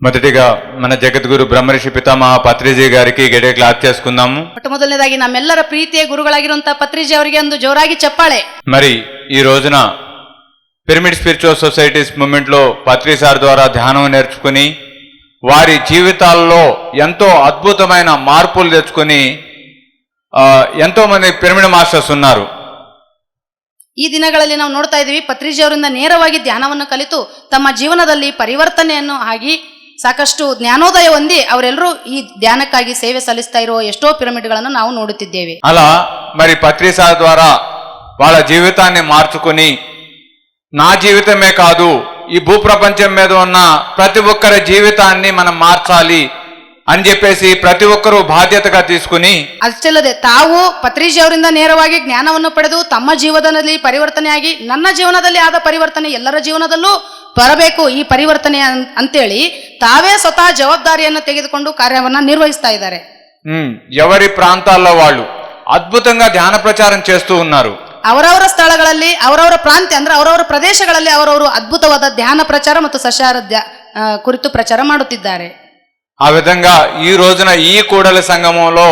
మొదటిగా మన జగద్గురు బ్రహ్మర్షి పితామహ పత్రిజీ గారికి గట్టిగా క్లాప్ చేసుకుందాము. ಮೊದಲನೇದಾಗಿ ನಮ್ಮೆಲ್ಲರ ಪ್ರೀತಿಯ ಗುರುಗಳಾಗಿರುವಂತಹ ಪತ್ರಿಜಿ ಅವರಿಗೆ ಒಂದು ಜೋರಾಗಿ ಚಪ್ಪಾಳೆ. మరి ఈ రోజున పిరమిడ్ స్పిరిచువల్ సొసైటీస్ మూవ్మెంట్ లో పత్రి సార్ ద్వారా ధ్యానం నేర్చుకుని వారి జీవితాల్లో ఎంతో అద్భుతమైన మార్పులు తెచ్చుకుని ఎంతో మంది పిరమిడ్ మాస్టర్స్ ఉన్నారు. ಈ ದಿನಗಳಲ್ಲಿ ನಾವು ನೋಡ್ತಾ ಇದ್ದೀವಿ ಪತ್ರಿಜಿ ಅವರಿಂದ ನೇರವಾಗಿ ಧ್ಯಾನವನ್ನು ಕಲಿತು ತಮ್ಮ ಜೀವನದಲ್ಲಿ ಪರಿವರ್ತನೆಯನ್ನು ಆಗಿ ಸಾಕಷ್ಟು ಜ್ಞಾನೋದಯ ಹೊಂದಿ ಅವರೆಲ್ಲರೂ ಈ ಧ್ಯಾನಕ್ಕಾಗಿ ಸೇವೆ ಸಲ್ಲಿಸ್ತಾ ಇರೋ ಎಷ್ಟೋ ಪಿರಮಿಡ್ಗಳನ್ನು ನಾವು ನೋಡುತ್ತಿದ್ದೇವೆ. అలా మరి పత్రి సార్ ద్వారా వాళ్ళ జీవితాన్ని మార్చుకుని నా జీవితమే కాదు ఈ భూప్రపంచం మీద ఉన్న ప్రతి ఒక్కరి జీవితాన్ని మనం మార్చాలి అని చెప్పేసి ప్రతి ఒక్కరూ బాధ్యతగా తీసుకుని ಅಷ್ಟಲ್ಲದೆ ತಾವು ಪತ್ರಿಜಿ ಅವರಿಂದ ನೇರವಾಗಿ ಜ್ಞಾನವನ್ನು ಪಡೆದು ತಮ್ಮ ಜೀವನದಲ್ಲಿ ಪರಿವರ್ತನೆಯಾಗಿ ನನ್ನ ಜೀವನದಲ್ಲಿ ಆದ ಪರಿವರ್ತನೆ ಎಲ್ಲರ ಜೀವನದಲ್ಲೂ ಬರಬೇಕು ಈ ಪರಿವರ್ತನೆ ಅಂತೇಳಿ ತಾವೇ ಸ್ವತಃ ಜವಾಬ್ದಾರಿಯನ್ನು ತೆಗೆದುಕೊಂಡು ಕಾರ್ಯವನ್ನ ನಿರ್ವಹಿಸ್ತಾ ಇದ್ದಾರೆ. ఎవరి ప్రాంతాల్లో వాళ్ళు అద్భుతంగా ధ్యాన ప్రచారం చేస్తూ ఉన్నారు. ಅವರವರ ಸ್ಥಳಗಳಲ್ಲಿ ಅವರವರ ಪ್ರಾಂತ್ಯ ಅಂದ್ರೆ ಅವರವರ ಪ್ರದೇಶಗಳಲ್ಲಿ ಅವರವರು ಅದ್ಭುತವಾದ ಧ್ಯಾನ ಪ್ರಚಾರ ಮತ್ತು ಸಸ್ಯಾಹಾರ ಕುರಿತು ಪ್ರಚಾರ ಮಾಡುತ್ತಿದ್ದಾರೆ. ఆ విధంగా ఈ రోజున ఈ కూడలి సంగమంలో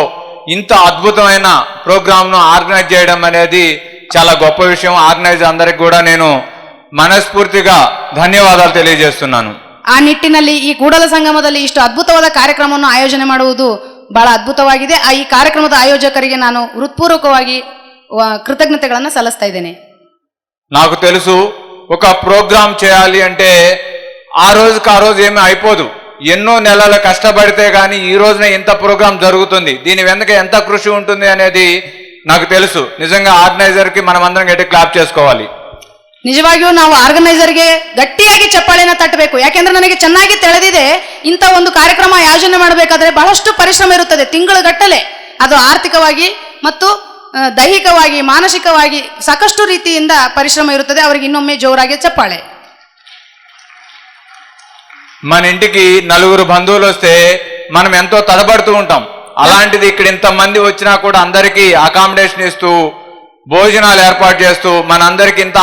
ఇంత అద్భుతమైన ప్రోగ్రామ్ను ఆర్గనైజ్ చేయడం అనేది చాలా గొప్ప విషయం. ఆర్గనైజర్ అందరికి కూడా నేను మనస్ఫూర్తిగా ధన్యవాదాలు తెలియజేస్తున్నాను. ಆ ನಿಟ್ಟಿನಲ್ಲಿ ಈ ಕೂಡಲ ಸಂಗಮದಲ್ಲಿ ಇಷ್ಟು ಅದ್ಭುತವಾದ ಕಾರ್ಯಕ್ರಮವನ್ನು ಆಯೋಜನೆ ಮಾಡುವುದು ಬಹಳ ಅದ್ಭುತವಾಗಿದೆ. ಈ ಕಾರ್ಯಕ್ರಮದ ಆಯೋಜಕರಿಗೆ ನಾನು ಹೃತ್ಪೂರ್ವಕವಾಗಿ కృతజ్ఞతಗಳನ್ನು సಲ್ಲಿస్తా ఇದ್ದೇನೆ. నాకు తెలుసు ఒక ప్రోగ్రామ్ చేయాలి అంటే ఆ రోజు ఏమీ అయిపోదు. ఎన్నో నెలల కష్టపడితే గానీ ఈ రోజున ఇంత ప్రోగ్రామ్ జరుగుతుంది. దీని వెనక ఎంత కృషి ఉంటుంది అనేది నాకు తెలుసు. నిజంగా ఆర్గనైజర్ కి మనం అందరం గట్టి క్లాప్ చేసుకోవాలి. ನಿಜವಾಗಿಯೂ ನಾವು ಆರ್ಗನೈಸರ್ಗೆ ಗಟ್ಟಿಯಾಗಿ ಚಪ್ಪಾಳೆನ ತಟ್ಟಬೇಕು. ಯಾಕೆಂದ್ರೆ ನನಗೆ ಚೆನ್ನಾಗಿ ತಿಳಿದಿದೆ ಇಂಥ ಒಂದು ಕಾರ್ಯಕ್ರಮ ಆಯೋಜನೆ ಮಾಡಬೇಕಾದ್ರೆ ಬಹಳಷ್ಟು ಪರಿಶ್ರಮ ಇರುತ್ತದೆ. ತಿಂಗಳುಗಟ್ಟಲೆ ಅದು ಆರ್ಥಿಕವಾಗಿ ಮತ್ತು ದೈಹಿಕವಾಗಿ ಮಾನಸಿಕವಾಗಿ ಸಾಕಷ್ಟು ರೀತಿಯಿಂದ ಪರಿಶ್ರಮ ಇರುತ್ತದೆ. ಅವರಿಗೆ ಇನ್ನೊಮ್ಮೆ ಜೋರಾಗಿ ಚಪ್ಪಾಳೆ. మన ఇంటికి నలుగురు బంధువులు వస్తే మనం ఎంతో తడబడుతూ ఉంటాం. అలాంటిది ఇక్కడ ఇంతమంది వచ్చినా కూడా అందరికీ అకామిడేషన్ ఇస్తూ భోజనాలు ఏర్పాటు చేస్తూ మనందరికి ఇంత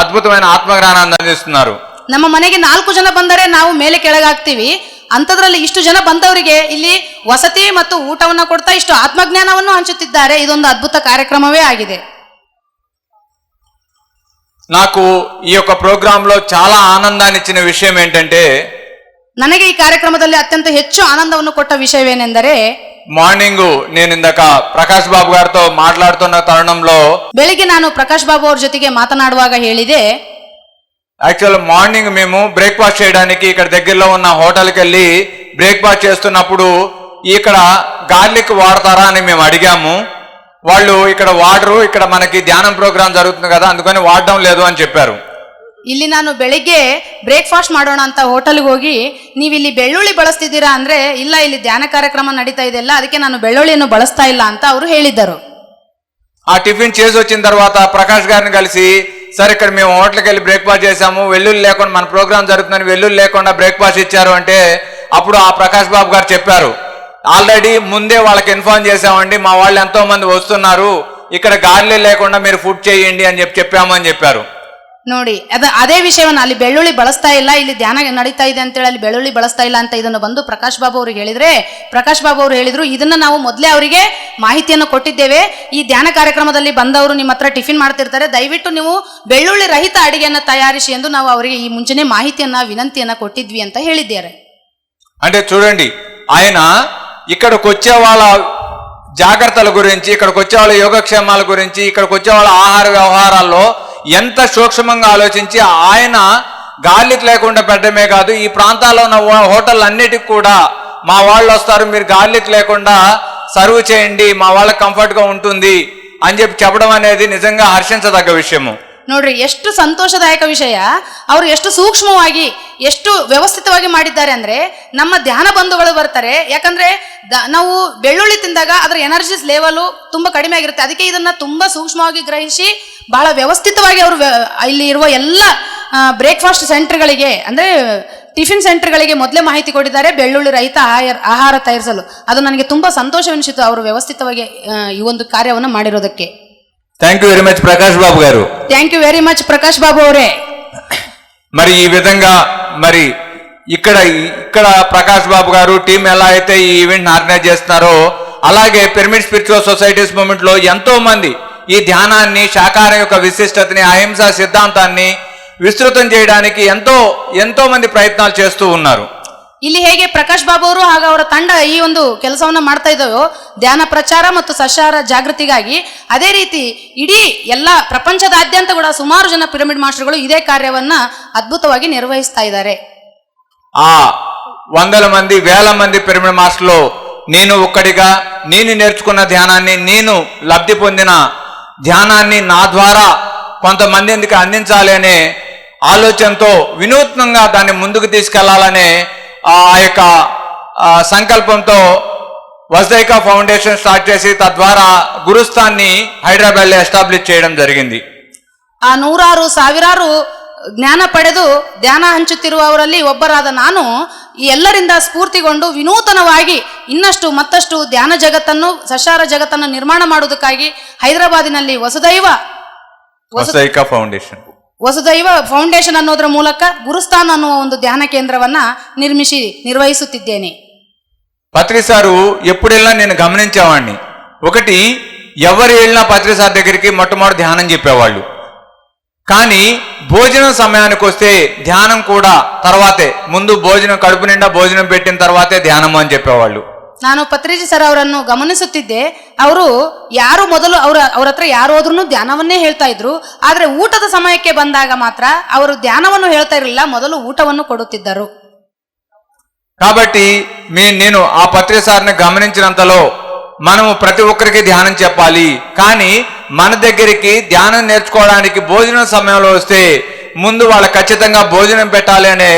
అద్భుతమైన ఆత్మజ్ఞానాన్ని అందిస్తున్నారు. ನಮ್ಮ ಮನೆಗೆ 4 ಜನ ಬಂದರೆ ನಾವು ಮೇಲೆ ಕೆಳಗಾಗ್ತೀವಿ. ಅಂಥದ್ರಲ್ಲಿ ಇಷ್ಟು ಜನ ಬಂದವರಿಗೆ ಇಲ್ಲಿ ವಸತಿ ಮತ್ತು ಊಟವನ್ನು ಕೊಡ್ತಾ ಇಷ್ಟು ಆತ್ಮಜ್ಞಾನವನ್ನು ಹಂಚುತ್ತಿದ್ದಾರೆ. ಇದೊಂದು ಅದ್ಭುತ ಕಾರ್ಯಕ್ರಮವೇ ಆಗಿದೆ. నాకు ఈ యొక్క ప్రోగ్రామ్ లో చాలా ఆనందాన్ని ఇచ్చిన విషయం ఏంటంటే ನನಗೆ ಈ ಕಾರ್ಯಕ್ರಮದಲ್ಲಿ ಅತ್ಯಂತ ಹೆಚ್ಚು ಆನಂದವನ್ನು ಕೊಟ್ಟ ವಿಷಯವೇನೆಂದರೆ మార్నింగ్ నేను ఇందాక ప్రకాష్ బాబు గారితో మాట్లాడుతున్న తరుణంలో ಬೆಳಿಗ್ಗೆ ನಾನು ಪ್ರಕಾಶ್ ಬಾಬು ಅವರ ಜೊತೆಗೆ ಮಾತನಾಡುವಾಗ ಹೇಳಿದೆ, యాక్చువల్ మార్నింగ్ మేము బ్రేక్ఫాస్ట్ చేయడానికి ఇక్కడ దగ్గరలో ఉన్న హోటల్కి వెళ్ళి బ్రేక్ఫాస్ట్ చేస్తున్నప్పుడు ఇక్కడ గార్లిక్ వాడతారా అని మేము అడిగాము. వాళ్ళు ఇక్కడ వాడరు, ఇక్కడ మనకి ధ్యానం ప్రోగ్రామ్ జరుగుతుంది కదా అందుకని వాడడం లేదు అని చెప్పారు. ಇಲ್ಲಿ ನಾನು ಬೆಳಿಗ್ಗೆ ಬ್ರೇಕ್ಫಾಸ್ಟ್ ಮಾಡೋಣ ಅಂತ ಹೋಟೆಲ್ಗೆ ಹೋಗಿ ನೀವು ಇಲ್ಲಿ ಬೆಳ್ಳುಳ್ಳಿ ಬಳಸ್ತಿದ್ದೀರಾ ಅಂದ್ರೆ ಇಲ್ಲ, ಇಲ್ಲಿ ಧ್ಯಾನ ಕಾರ್ಯಕ್ರಮ ನಡೀತಾ ಇದೆಲ್ಲ ಅದಕ್ಕೆ ನಾನು ಬೆಳ್ಳುಳ್ಳಿಯನ್ನು ಬಳಸ್ತಾ ಇಲ್ಲ ಅಂತ ಅವರು ಹೇಳಿದ್ದರು. ఆ టిఫిన్ చేసి వచ్చిన తర్వాత ప్రకాష్ గారిని కలిసి సరే ఇక్కడ మేము హోటల్కి వెళ్ళి బ్రేక్ఫాస్ట్ చేసాము, వెల్లుల్లి లేకుండా మన ప్రోగ్రామ్ జరుగుతుందని వెల్లుల్లి లేకుండా బ్రేక్ఫాస్ట్ ఇచ్చారు అంటే అప్పుడు ఆ ప్రకాష్ బాబు గారు చెప్పారు, ఆల్రెడీ ముందే వాళ్ళకి ఇన్ఫార్మ్ చేసామండి, మా వాళ్ళు ఎంతో మంది వస్తున్నారు, ఇక్కడ గార్లీ లేకుండా మీరు ఫుడ్ చేయండి అని చెప్పాము అని చెప్పారు. ನೋಡಿ ಅದೇ ವಿಷಯವನ್ನ ಅಲ್ಲಿ ಬೆಳ್ಳುಳ್ಳಿ ಬಳಸ್ತಾ ಇಲ್ಲ, ಇಲ್ಲಿ ಧ್ಯಾನ ನಡೀತಾ ಇದೆ ಅಂತೇಳಿ ಅಲ್ಲಿ ಬೆಳ್ಳುಳ್ಳಿ ಬಳಸ್ತಾ ಇಲ್ಲ ಅಂತ ಇದನ್ನು ಬಂದು ಪ್ರಕಾಶ್ ಬಾಬು ಅವ್ರಿಗೆ ಹೇಳಿದ್ರೆ ಪ್ರಕಾಶ್ ಬಾಬು ಅವರು ಹೇಳಿದ್ರು, ಇದನ್ನ ನಾವು ಮೊದಲೇ ಅವರಿಗೆ ಮಾಹಿತಿಯನ್ನು ಕೊಟ್ಟಿದ್ದೇವೆ. ಈ ಧ್ಯಾನ ಕಾರ್ಯಕ್ರಮದಲ್ಲಿ ಬಂದವರು ನಿಮ್ಮ ಹತ್ರ ಟಿಫಿನ್ ಮಾಡ್ತಿರ್ತಾರೆ, ದಯವಿಟ್ಟು ನೀವು ಬೆಳ್ಳುಳ್ಳಿ ರಹಿತ ಅಡಿಗೆಯನ್ನ ತಯಾರಿಸಿ ಎಂದು ನಾವು ಅವರಿಗೆ ಈ ಮುಂಚೆನೆ ಮಾಹಿತಿಯನ್ನ ವಿನಂತಿಯನ್ನ ಕೊಟ್ಟಿದ್ವಿ ಅಂತ ಹೇಳಿದ್ದಾರೆ. అంటే చూడండి, ఆయన ఇక్కడికి వచ్చే వాళ్ళ జాగ్రత్తల గురించి, ఇక్కడికి వచ్చే వాళ్ళ యోగక్షేమాల గురించి, ఇక్కడికి వచ్చే వాళ్ళ ఆహార వ్యవహారాల్లో ఎంత సూక్ష్మంగా ఆలోచించి ఆయన గార్లిక్ లేకుండా పెట్టడమే కాదు, ఈ ప్రాంతాల్లో ఉన్న హోటల్ అన్నిటికి కూడా మా వాళ్ళు వస్తారు, మీరు గార్లిక్ లేకుండా సర్వ్ చేయండి, మా వాళ్ళకి కంఫర్ట్ గా ఉంటుంది అని చెప్పడం అనేది నిజంగా హర్షించదగ్గ విషయము. ನೋಡ್ರಿ ಎಷ್ಟು ಸಂತೋಷದಾಯಕ ವಿಷಯ. ಅವರು ಎಷ್ಟು ಸೂಕ್ಷ್ಮವಾಗಿ ಎಷ್ಟು ವ್ಯವಸ್ಥಿತವಾಗಿ ಮಾಡಿದ್ದಾರೆ ಅಂದ್ರೆ ನಮ್ಮ ಧ್ಯಾನ ಬಂಧುಗಳು ಬರ್ತಾರೆ. ಯಾಕಂದ್ರೆ ನಾವು ಬೆಳ್ಳುಳ್ಳಿ ತಿಂದಾಗ ಅದರ ಎನರ್ಜಿಸ್ ಲೆವೆಲ್ ತುಂಬಾ ಕಡಿಮೆ ಆಗಿರುತ್ತೆ. ಅದಕ್ಕೆ ಇದನ್ನ ತುಂಬಾ ಸೂಕ್ಷ್ಮವಾಗಿ ಗ್ರಹಿಸಿ ಬಹಳ ವ್ಯವಸ್ಥಿತವಾಗಿ ಅವರು ಇಲ್ಲಿ ಇರುವ ಎಲ್ಲ ಬ್ರೇಕ್ಫಾಸ್ಟ್ ಸೆಂಟರ್ಗಳಿಗೆ ಅಂದ್ರೆ ಟಿಫಿನ್ ಸೆಂಟರ್ಗಳಿಗೆ ಮೊದಲೇ ಮಾಹಿತಿ ಕೊಟ್ಟಿದ್ದಾರೆ ಬೆಳ್ಳುಳ್ಳಿ ರಹಿತ ಆಹಾರ ತಯಾರಿಸಲು. ಅದು ನನಗೆ ತುಂಬಾ ಸಂತೋಷವೆನಿಸಿತು ಅವರು ವ್ಯವಸ್ಥಿತವಾಗಿ ಈ ಒಂದು ಕಾರ್ಯವನ್ನು ಮಾಡಿರೋದಕ್ಕೆ. Thank you very much Prakash Babu గారు. Thank you very much Prakash Babu అవరే. మరి ఈ విధంగా మరి ఇక్కడ ప్రకాష్ బాబు గారు టీం ఎలా అయితే ఈ ఈవెంట్ ఆర్గనైజ్ చేస్తున్నారో అలాగే పిరమిడ్ స్పిరిచువల్ సొసైటీస్ మూవ్మెంట్ లో ఎంతో మంది ఈ ధ్యానాన్ని, శాకాహారం యొక్క విశిష్టతని, అహింసా సిద్ధాంతాన్ని విస్తృతం చేయడానికి ఎంతో మంది ప్రయత్నాలు చేస్తూ ఉన్నారు. ಇಲ್ಲಿ ಹೇಗೆ ಪ್ರಕಾಶ್ ಬಾಬು ಅವರು ಹಾಗೂ ಅವರ ತಂಡ ಈ ಒಂದು ಕೆಲಸವನ್ನ ಮಾಡ್ತಾ ಇದ್ದಾವೋ ಧ್ಯಾನ ಪ್ರಚಾರ ಮತ್ತು ಸಸ್ಯಾಹಾರ ಜಾಗೃತಿಗಾಗಿ, ಅದೇ ರೀತಿ ಇಡೀ ಎಲ್ಲ ಪ್ರಪಂಚದಾದ್ಯಂತ ಕೂಡ ಸುಮಾರು ಜನ ಪಿರಮಿಡ್ ಮಾಸ್ಟರ್ಗಳು ಇದೇ ಕಾರ್ಯವನ್ನ ಅದ್ಭುತವಾಗಿ ನಿರ್ವಹಿಸ್ತಾ ಇದ್ದಾರೆ. ఆ వందల మంది వేల మంది పిరమిడ్ మాస్టర్లు నేను ఒక్కడిగా నేను నేర్చుకున్న ధ్యానాన్ని, నేను లబ్ధి పొందిన ధ్యానాన్ని నా ద్వారా కొంతమందికి అందించాలి అనే ఆలోచనతో వినూత్నంగా దాన్ని ముందుకు తీసుకెళ్లాలనే ఆ యొక్క సంకల్పంతో వజ్రైకా ఫౌండేషన్ స్టార్ట్ చేసి తద్వారా గురుస్థాన్ని హైదరాబాద్లో ఎస్టాబ్లిష్ చేయడం జరిగింది. ಆ ನೂರಾರು ಸಾವಿರಾರು ಜ್ಞಾನ ಪಡೆದು ಧ್ಯಾನ ಹಂಚುತ್ತಿರುವವರಲ್ಲಿ ಒಬ್ಬರಾದ ನಾನು ಈ ಎಲ್ಲರಿಂದ ಸ್ಫೂರ್ತಿಗೊಂಡು ವಿನೂತನವಾಗಿ ಇನ್ನಷ್ಟು ಮತ್ತಷ್ಟು ಧ್ಯಾನ ಜಗತ್ತನ್ನು, ಸಸ್ಯಾಹಾರ ಜಗತ್ತನ್ನು ನಿರ್ಮಾಣ ಮಾಡುವುದಕ್ಕಾಗಿ ಹೈದರಾಬಾದಿನಲ್ಲಿ ವಸುದೈವ ಫೌಂಡೇಶನ್ ಅನ್ನೋದರ ಮೂಲಕ ಗುರುಸ್ಥಾನ ಅನ್ನುವ ಒಂದು ಧ್ಯಾನ ಕೇಂದ್ರವನ್ನ ನಿರ್ವಹಿಸುತ್ತಿದ್ದೇನೆ. పత్రి సారు ఎప్పుడు వెళ్ళినా నేను గమనించేవాడిని. ఒకటి, ఎవరు వెళ్ళినా పత్రి సార్ దగ్గరికి మొట్టమొదటి ధ్యానం చెప్పేవాళ్ళు. కానీ భోజనం సమయానికి వస్తే ధ్యానం కూడా తర్వాతే, ముందు భోజనం కడుపు నిండా భోజనం పెట్టిన తర్వాతే ధ్యానము అని చెప్పేవాళ్ళు. ನಾನು ಪತ್ರಿಜಿ ಸರ್ ಅವರನ್ನು ಗಮನಿಸುತ್ತಿದ್ದೆ. ಅವರು ಯಾರು ಮೊದಲು ಅವ್ರ ಹತ್ರ ಯಾರು ಹೋದ್ರೂ ಧ್ಯಾನವನ್ನೇ ಹೇಳ್ತಾ ಇದ್ರು. ಆದ್ರೆ ಊಟದ ಸಮಯಕ್ಕೆ ಬಂದಾಗ ಮಾತ್ರ ಅವರು ಧ್ಯಾನವನ್ನು ಹೇಳ್ತಾ ಇರಲಿಲ್ಲ, ಮೊದಲು ಊಟವನ್ನು ಕೊಡುತ್ತಿದ್ದರು. కాబట్టి నేను ఆ పత్రి సార్ని గమనించినంతలో మనము ప్రతి ఒక్కరికి ధ్యానం చెప్పాలి, కానీ మన దగ్గరికి ధ్యానం నేర్చుకోవడానికి భోజనం సమయంలో వస్తే ముందు వాళ్ళ ఖచ్చితంగా భోజనం పెట్టాలి అనే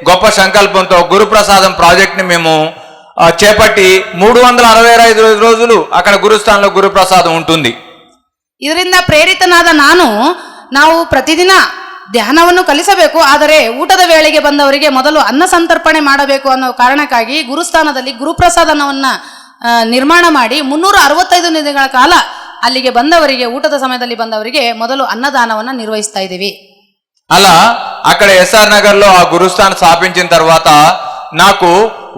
గొప్ప సంకల్పంతో గురుప్రసాదం ప్రాజెక్ట్ ని మేము చేపట్టి 365 రోజులు అక్కడ గురుస్థానంలో గురుప్రసాదం ఉంటుంది. ಇದರಿಂದ ಪ್ರೇರಿತನಾದ ನಾವು ಪ್ರತಿದಿನ ಧ್ಯಾನವನ್ನು ಕಲಿಸಬೇಕು. ಆದರೆ ಊಟದ ವೇಳೆಗೆ ಬಂದವರಿಗೆ ಮೊದಲು ಅನ್ನ ಸಂತರ್ಪಣೆ ಮಾಡಬೇಕು ಅನ್ನೋ ಕಾರಣಕ್ಕಾಗಿ ಗುರುಸ್ಥಾನದಲ್ಲಿ ಗುರುಪ್ರಸಾದನವನ್ನ ನಿರ್ಮಾಣ ಮಾಡಿ 365 ದಿನಗಳ ಕಾಲ ಅಲ್ಲಿಗೆ ಬಂದವರಿಗೆ, ಊಟದ ಸಮಯದಲ್ಲಿ ಬಂದವರಿಗೆ ಮೊದಲು ಅನ್ನದಾನವನ್ನ ನಿರ್ವಹಿಸ್ತಾ ಇದ್ದೀವಿ. అలా అక్కడ ఎస్ఆర్ నగర్ లో ఆ గురుస్థానం స్థాపించిన తర్వాత నాకు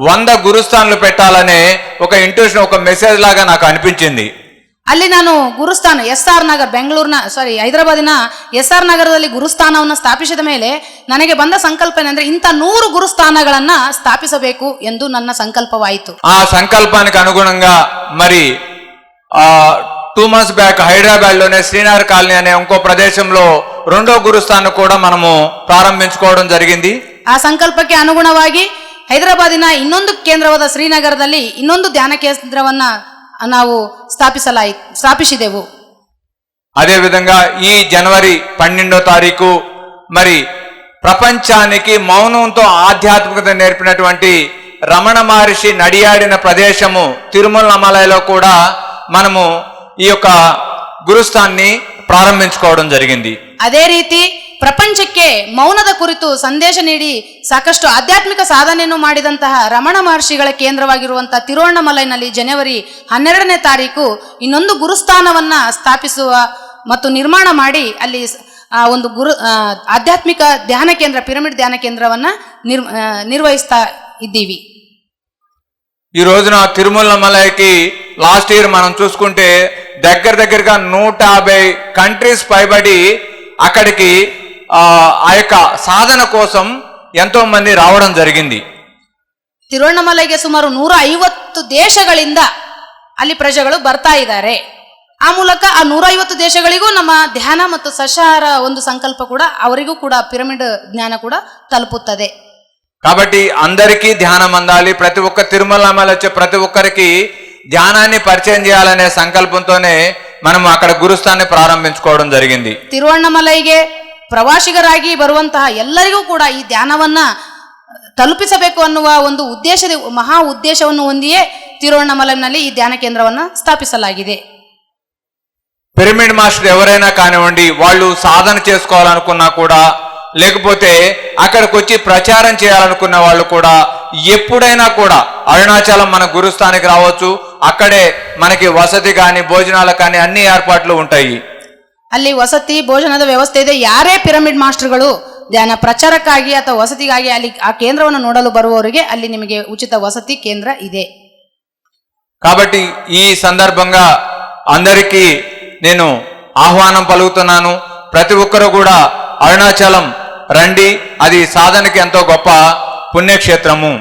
100 గురుస్థానాలు పెట్టాలనే ఒక ఇంట్యూషన్, ఒక మెసేజ్ లాగా నాకు అనిపించింది. ಅಲ್ಲಿ ನಾನು ಗುರುಸ್ಥಾನ SR ನಗರ್, ಹೈದರಾಬಾದಿನ SR ನಗರದಲ್ಲಿ ಗುರುಸ್ಥಾನವನ್ನು ಸ್ಥಾಪಿಸಿದ ಮೇಲೆ ನನಗೆ ಬಂದ ಸಂಕಲ್ಪ ಏನಂದ್ರೆ ಇಂಥ 100 ಗುರುಸ್ಥಾನಗಳನ್ನ ಸ್ಥಾಪಿಸಬೇಕು ಎಂದು ನನ್ನ ಸಂಕಲ್ಪವಾಯಿತು. ಆ ಸಂಕಲ್ಪಾనికి అనుగుణంగా మరి 2 months బ్యాక్ హైదరాబాద్ లోనే శ్రీనగర్ కాలనీ అనే ఇంకో ప్రదేశంలో రెండో గురుస్థానం కూడా మనము ప్రారంభించుకోవడం జరిగింది. ಆ ಸಂಕಲ್ಪಕ್ಕೆ ಅನುಗುಣವಾಗಿ ಹೈದರಾಬಾದಿನ ಇನ್ನೊಂದು ಕೇಂದ್ರವಾದ ಶ್ರೀನಗರದಲ್ಲಿ ಇನ್ನೊಂದು ಧ್ಯಾನ ಕೇಂದ್ರವನ್ನ ನಾವು ಸ್ಥಾಪಿಸಿದೆವು. అదే విధంగా ఈ జనవరి 12వ తారీఖు మరి ప్రపంచానికి మౌనంతో ఆధ్యాత్మికత నేర్పినటువంటి రమణ మహర్షి నడియాడిన ప్రదేశము తిరుమలమలైలో కూడా మనము ఈ యొక్క గురుస్థాన్ని ప్రారంభించుకోవడం జరిగింది. ಅದೇ ರೀತಿ ಪ್ರಪಂಚಕ್ಕೆ ಮೌನದ ಕುರಿತು ಸಂದೇಶ ನೀಡಿ ಸಾಕಷ್ಟು ಆಧ್ಯಾತ್ಮಿಕ ಸಾಧನೆಯನ್ನು ಮಾಡಿದಂತಹ ರಮಣ ಮಹರ್ಷಿಗಳ ಕೇಂದ್ರವಾಗಿರುವಂತಹ ತಿರುವಣ್ಣಾಮಲೈನಲ್ಲಿ ಜನವರಿ 12ನೇ ತಾರೀಕು ಇನ್ನೊಂದು ಗುರುಸ್ಥಾನವನ್ನ ಸ್ಥಾಪಿಸುವ ಮತ್ತು ನಿರ್ಮಾಣ ಮಾಡಿ ಅಲ್ಲಿ ಒಂದು ಆಧ್ಯಾತ್ಮಿಕ ಧ್ಯಾನ ಕೇಂದ್ರ, ಪಿರಮಿಡ್ ಧ್ಯಾನ ಕೇಂದ್ರವನ್ನ ನಿರ್ವಹಿಸ್ತಾ ಇದ್ದೀವಿ. ఈ రోజున తిరుమలమలైకి లాస్ట్ ఇయర్ మనం చూసుకుంటే దగ్గరగా 150 కంట్రీస్ పైబడి అక్కడికి ఆ యొక్క సాధన కోసం ఎంతో మంది రావడం జరిగింది. ತಿರುವಣ್ಣಾಮಲೈಗೆ ಸುಮಾರು 150 ದೇಶಗಳಿಂದ ಅಲ್ಲಿ ಪ್ರಜೆಗಳು ಬರ್ತಾ ಇದ್ದಾರೆ. ಆ ಮೂಲಕ ಆ 150 ದೇಶಗಳಿಗೂ ನಮ್ಮ ಧ್ಯಾನ ಮತ್ತು ಸಸ್ಯಾಹಾರ ಒಂದು ಸಂಕಲ್ಪ ಕೂಡ ಅವರಿಗೂ ಕೂಡ ಪಿರಮಿಡ್ ಜ್ಞಾನ ಕೂಡ ತಲುಪುತ್ತದೆ. కాబట్టి అందరికీ ధ్యానం అందాలి, ప్రతి ఒక్క తిరుమలమలై వచ్చే ప్రతి ఒక్కరికి ధ్యానాన్ని పరిచయం చేయాలనే సంకల్పంతోనే మనం అక్కడ గురుస్థాన్ని ప్రారంభించుకోవడం జరిగింది. ತಿರುವಣ್ಣಾಮಲೈಗೆ ಪ್ರವಾಸಿಗರಾಗಿ ಬರುವಂತಹ ಎಲ್ಲರಿಗೂ ಕೂಡ ಈ ಧ್ಯಾನವನ್ನ ತಲುಪಿಸಬೇಕು ಅನ್ನುವ ಒಂದು ಮಹಾ ಉದ್ದೇಶವನ್ನು ಹೊಂದಿಯೇ ತಿರುವಣ್ಣಾಮಲೈನಲ್ಲಿ ಈ ಧ್ಯಾನ ಕೇಂದ್ರವನ್ನ ಸ್ಥಾಪಿಸಲಾಗಿದೆ. పిరమిడ్ మాస్టర్ ఎవరైనా కానివ్వండి, వాళ్ళు సాధన చేసుకోవాలనుకున్నా కూడా, లేకపోతే అక్కడికి వచ్చి ప్రచారం చేయాలనుకున్న వాళ్ళు కూడా ఎప్పుడైనా కూడా అరుణాచలం మన గురుస్థానికి రావచ్చు. అక్కడే మనకి వసతి కానీ భోజనాలు కానీ అన్ని ఏర్పాట్లు ఉంటాయి. ಅಲ್ಲಿ ವಸತಿ ಭೋಜನದ ವ್ಯವಸ್ಥೆ ಇದೆ. ಯಾರೇ ಪಿರಮಿಡ್ ಮಾಸ್ಟರ್ಗಳು ಧ್ಯಾನ ಪ್ರಚಾರಕ್ಕಾಗಿ ಅಥವಾ ವಸತಿಗಾಗಿ ಅಲ್ಲಿ ಆ ಕೇಂದ್ರವನ್ನು ನೋಡಲು ಬರುವವರಿಗೆ ಅಲ್ಲಿ ನಿಮಗೆ ಉಚಿತ ವಸತಿ ಕೇಂದ್ರ ಇದೆ. కాబట్టి ఈ సందర్భంగా అందరికీ నేను ఆహ్వానం పలుకుతున్నాను. ప్రతి ఒక్కరు కూడా అరుణాచలం రండి, అది సాధనకి ఎంతో గొప్ప పుణ్యక్షేత్రము.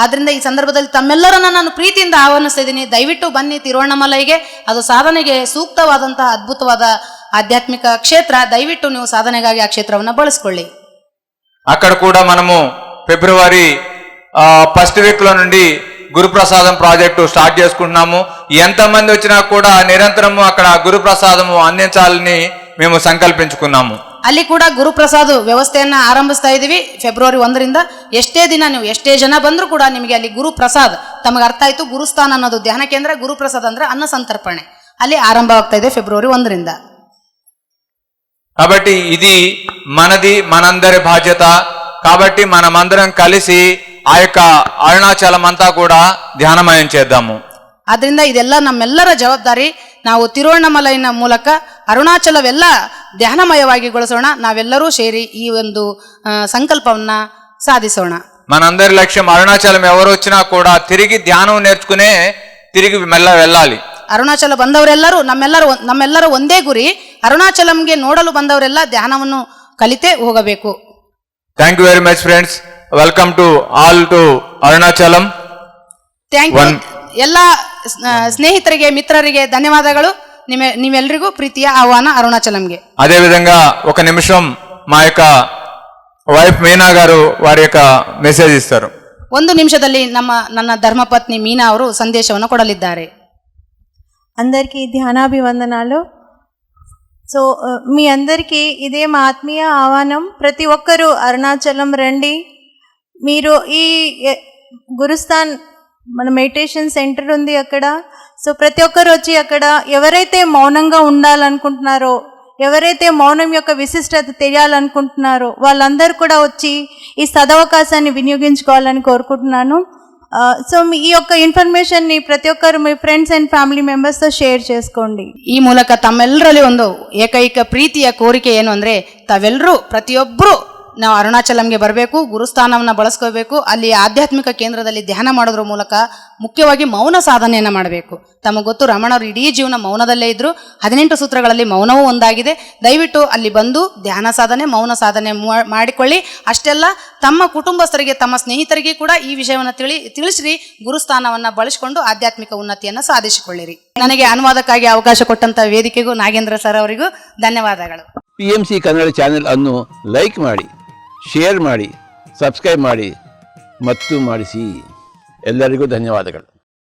ಆದ್ರಿಂದ ಈ ಸಂದರ್ಭದಲ್ಲಿ ತಮ್ಮೆಲ್ಲರನ್ನ ನಾನು ಪ್ರೀತಿಯಿಂದ ಆಹ್ವಾನಿಸ್ತಾ ಇದ್ದೀನಿ. ದಯವಿಟ್ಟು ಬನ್ನಿ ತಿರುವಣ್ಣಾಮಲೈಗೆ. ಅದು ಸಾಧನೆಗೆ ಸೂಕ್ತವಾದಂತಹ ಅದ್ಭುತವಾದ ಆಧ್ಯಾತ್ಮಿಕ ಕ್ಷೇತ್ರ. ದಯವಿಟ್ಟು ನೀವು ಸಾಧನೆಗಾಗಿ ಆ ಕ್ಷೇತ್ರವನ್ನು ಬಳಸ್ಕೊಳ್ಳಿ. అక్కడ కూడా మనము ఫిబ్రవరి ఫస్ట్ వీక్ లో నుండి గురుప్రసాదం ప్రాజెక్టు స్టార్ట్ చేసుకుంటున్నాము. ఎంతమంది వచ్చినా కూడా నిరంతరము అక్కడ గురుప్రసాదము అందించాలని మేము సంకల్పించుకున్నాము. ಅಲ್ಲಿ ಕೂಡ ಗುರುಪ್ರಸಾದ ವ್ಯವಸ್ಥೆಯನ್ನ ಆರಂಭಿಸ್ತಾ ಇದೀವಿ. ಫೆಬ್ರವರಿ 1ರಿಂದ ಎಷ್ಟೇ ದಿನ ನೀವು ಎಷ್ಟೇ ಜನ ಬಂದರೂ ಕೂಡ ನಿಮಗೆ ಅಲ್ಲಿ ಗುರುಪ್ರಸಾದ್, ತಮಗೆ ಅರ್ಥ ಆಯ್ತು, ಗುರುಸ್ಥಾನ ಅನ್ನೋದು ಧ್ಯಾನ ಕೇಂದ್ರ, ಗುರುಪ್ರಸಾದ್ ಅಂದ್ರೆ ಅನ್ನ ಸಂತರ್ಪಣೆ ಅಲ್ಲಿ ಆರಂಭವಾಗ್ತಾ ಇದೆ ಫೆಬ್ರವರಿ 1ರಿಂದ. కాబట్టి ఇది మనది, మనందరి బాధ్యత. కాబట్టి మనమందరం కలిసి ఆ యొక్క అరుణాచలం అంతా కూడా ధ్యానమయం చేద్దాము. ಆದ್ರಿಂದ ಇದೆಲ್ಲ ನಮ್ಮೆಲ್ಲರ ಜವಾಬ್ದಾರಿ. ನಾವು ತಿರುವಣ್ಣಾಮಲೈನ ಮೂಲಕ ಅರುಣಾಚಲವೆಲ್ಲ ಧ್ಯಾನಮಯವಾಗಿಗೊಳಿಸೋಣ. ನಾವೆಲ್ಲರೂ ಸೇರಿ ಈ ಒಂದು ಸಂಕಲ್ಪವನ್ನ ಸಾಧಿಸೋಣ. మనందరి లక్ష్యం అరుణాచలం ఎవరు వచ్చినా కూడా తిరిగి ధ్యానం నేర్చుకునే తిరిగి వెళ్ళాలి. ಅರುಣಾಚಲ ಬಂದವರೆಲ್ಲರೂ ನಮ್ಮೆಲ್ಲರ ಒಂದೇ ಗುರಿ, ಅರುಣಾಚಲಂಗೆ ನೋಡಲು ಬಂದವರೆಲ್ಲ ಧ್ಯಾನವನ್ನು ಕಲಿತೇ ಹೋಗಬೇಕು. Thank you very much friends. Welcome to all to Arunachalam. Thank you. ಎಲ್ಲ ಸ್ನೇಹಿತರಿಗೆ, ಮಿತ್ರರಿಗೆ ಧನ್ಯವಾದಗಳು. ನೀವೆಲ್ಲರಿಗೂ ಪ್ರೀತಿಯ ಆಹ್ವಾನ ಅರುಣಾಚలంಗೆ. అదే విధంగా ఒక నిమిషం మా యొక్క వైఫ్ మీనా గారు వారి యొక్క ಮೆಸೇಜ್ ఇస్తారు. ಒಂದು ನಿಮಿಷದಲ್ಲಿ ನನ್ನ ಧರ್ಮಪತ್ನಿ ಮೀನಾ ಅವರು ಸಂದೇಶವನ್ನು ಕೊಡಲಿದ್ದಾರೆ. అందరికీ ధ్యానాభివందనాలు. సో మీ అందరికీ ఇదే మా ఆత్మీయ ఆహ్వానం. ప్రతి ఒక్కరూ అరుణాచలం రండి. మీరు ఈ గురుస్థాన్ మన మెడిటేషన్ సెంటర్ ఉంది అక్కడ. సో ప్రతి ఒక్కరు వచ్చి అక్కడ ఎవరైతే మౌనంగా ఉండాలనుకుంటున్నారో, ఎవరైతే మౌనం యొక్క విశిష్టత తెలియాలనుకుంటున్నారో వాళ్ళందరూ కూడా వచ్చి ఈ సదవకాశాన్ని వినియోగించుకోవాలని కోరుకుంటున్నాను. సో ఈ యొక్క ಇನ್ಫಾರ್ಮೇಷನ್ ಪ್ರತಿ ಒಕ್ಕರು మీ ಫ್ರೆಂಡ್ಸ್ ಅಂಡ್ ಫ್ಯಾಮಿಲಿ ಮೆಂಬರ್ಸ್ తో ಶೇರ್ చేసుకోండి. ಈ ಮೂಲಕ ತಮ್ಮೆಲ್ಲರಲ್ಲಿ ಒಂದು ಏಕೈಕ ಪ್ರೀತಿಯ ಕೋರಿಕೆ ಏನು ಅಂದ್ರೆ, ತಾವೆಲ್ಲರೂ ಪ್ರತಿಯೊಬ್ಬರು ನಾವು ಅರುಣಾಚಲಂಗೆ ಬರಬೇಕು, ಗುರುಸ್ಥಾನವನ್ನು ಬಳಸ್ಕೋಬೇಕು. ಅಲ್ಲಿ ಆಧ್ಯಾತ್ಮಿಕ ಕೇಂದ್ರದಲ್ಲಿ ಧ್ಯಾನ ಮಾಡೋದ್ರ ಮೂಲಕ ಮುಖ್ಯವಾಗಿ ಮೌನ ಸಾಧನೆಯನ್ನು ಮಾಡಬೇಕು. ತಮಗೆ ಗೊತ್ತು, ರಮಣರು ಇಡೀ ಜೀವನ ಮೌನದಲ್ಲೇ ಇದ್ರು. 18 ಸೂತ್ರಗಳಲ್ಲಿ ಮೌನವೂ ಒಂದಾಗಿದೆ. ದಯವಿಟ್ಟು ಅಲ್ಲಿ ಬಂದು ಧ್ಯಾನ ಸಾಧನೆ, ಮೌನ ಸಾಧನೆ ಮಾಡಿಕೊಳ್ಳಿ. ಅಷ್ಟೆಲ್ಲ ತಮ್ಮ ಕುಟುಂಬಸ್ಥರಿಗೆ, ತಮ್ಮ ಸ್ನೇಹಿತರಿಗೆ ಕೂಡ ಈ ವಿಷಯವನ್ನು ತಿಳಿಸ್ರಿ. ಗುರುಸ್ಥಾನವನ್ನು ಬಳಸಿಕೊಂಡು ಆಧ್ಯಾತ್ಮಿಕ ಉನ್ನತಿಯನ್ನು ಸಾಧಿಸಿಕೊಳ್ಳಿರಿ. ನನಗೆ ಅನುವಾದಕ್ಕಾಗಿ ಅವಕಾಶ ಕೊಟ್ಟಂತ ವೇದಿಕೆಗೂ ನಾಗೇಂದ್ರ ಸರ್ ಅವರಿಗೂ ಧನ್ಯವಾದಗಳು. PMC ಕನ್ನಡ ಚಾನೆಲ್ ಅನ್ನು ಲೈಕ್ ಮಾಡಿ, ಶೇರ್ ಮಾಡಿ, ಸಬ್ಸ್ಕ್ರೈಬ್ ಮಾಡಿ ಮತ್ತು ಮಾಡಿಸಿ. ಎಲ್ಲರಿಗೂ ಧನ್ಯವಾದಗಳು.